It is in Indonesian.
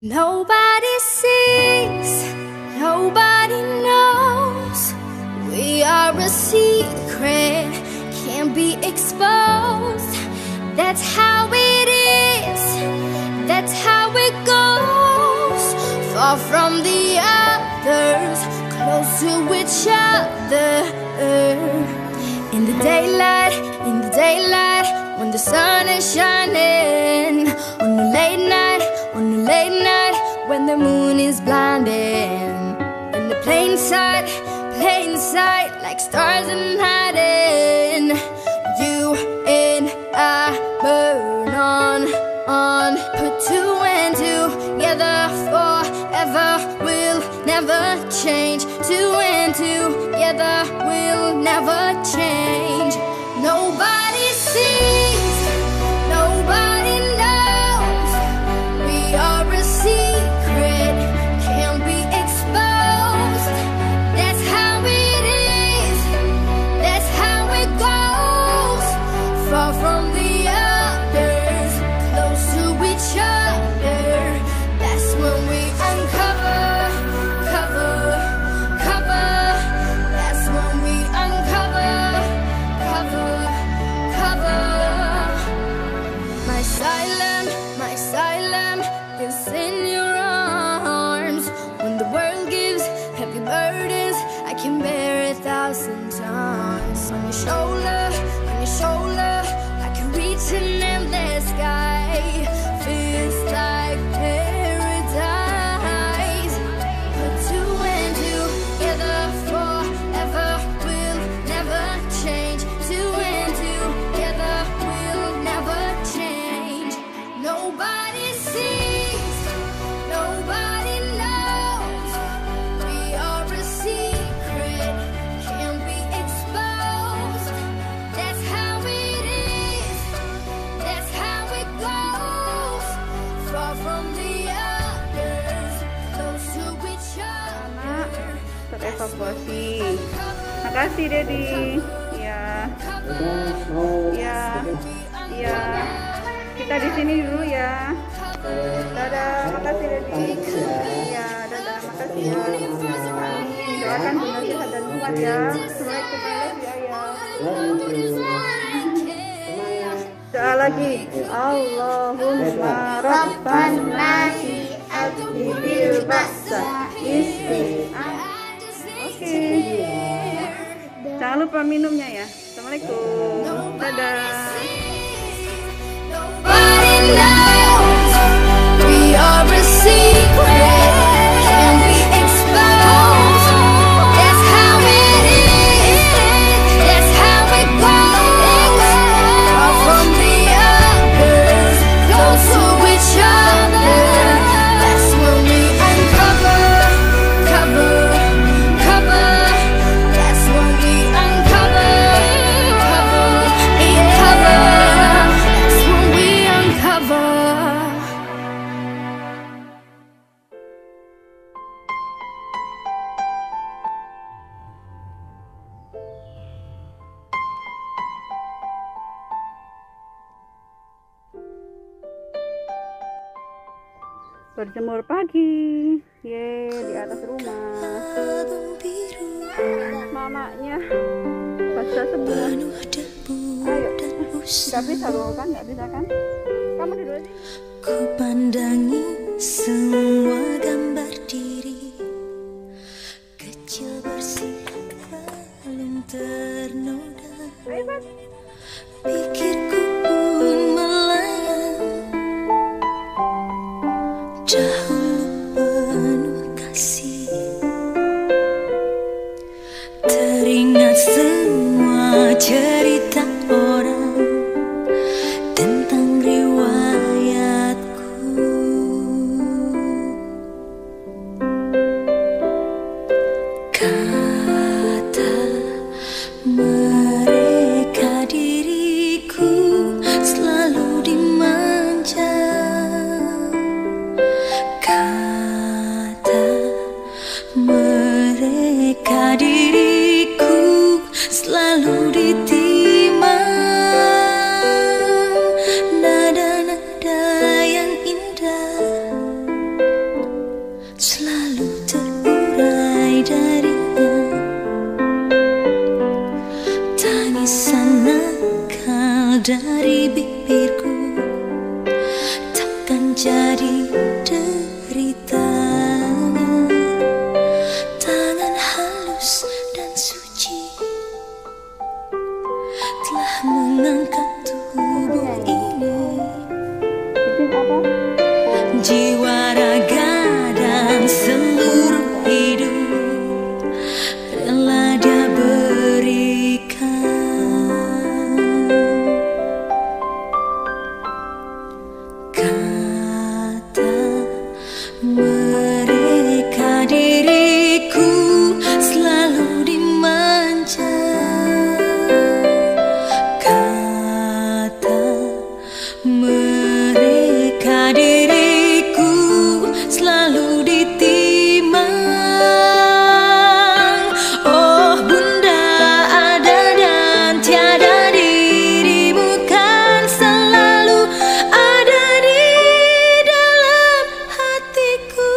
Nobody sees, nobody knows. We are a secret, can't be exposed. That's how it is, that's how it goes. Far from the others, close to each other. In the daylight, when the sun is shining. On the late night, when the moon is blinding. In the plain sight, like stars in hiding. You and I burn on. Put two and together forever. We'll never change. Two and together we'll never change. Nobody sees, nobody knows. We are a secret, can't be exposed. That's how it is, that's how it goes. Far from the others, close to each other. That's when we uncover. That's when we uncover. My silence is in your arms. When the world gives heavy burdens, I can bear 1,000 times. On your shoulder, I can reach an endless sky. Feels like paradise. Put two and together forever. We'll never change. Two and together we'll never change. Nobody sees, nobody knows. We are a secret, can't be exposed. That's how it is, that's how it goes. Far from the others, close to each other. Terevakuasi. Makasih Dedi. Ya. Kita di sini dulu ya. Dadah, makasih Dedi. Ya, dadah, makasih ya. Doakan benar sehat dan kuat ya. Assalamualaikum ya. Doa lagi. Allahumma rabbana bil ba'sa isri. Oke. Jangan lupa minumnya ya. Assalamualaikum. Dadah. Nobody knows. We are a secret, can't be exposed. That's how it is, that's how it goes. Far from the others, close to each other. That's when we uncover. That's when we uncover. That's when we uncover. Berjemur pagi, di atas rumah. Mamanya basah semua. Ayo, nggak bisa loh kan, nggak bisa kan? Kamu duduk aja. Ku pandangi semua gambar diri kecil bersih belum ternoda. Pikirku pun melayang dahulu penuh kasih. Teringat semua cerita orang tentang riwayatku. menjadi derita. Tangan halus dan suci telah mengangkat tubuh ini. Jiwa, raga, dan seluruh hidup rela Dia berikan. Kata mereka diriku selalu dimanja. Kata mereka diriku selalu ditimang. Oh Bunda ada dan tiada, dirimu kan selalu ada di dalam hatiku.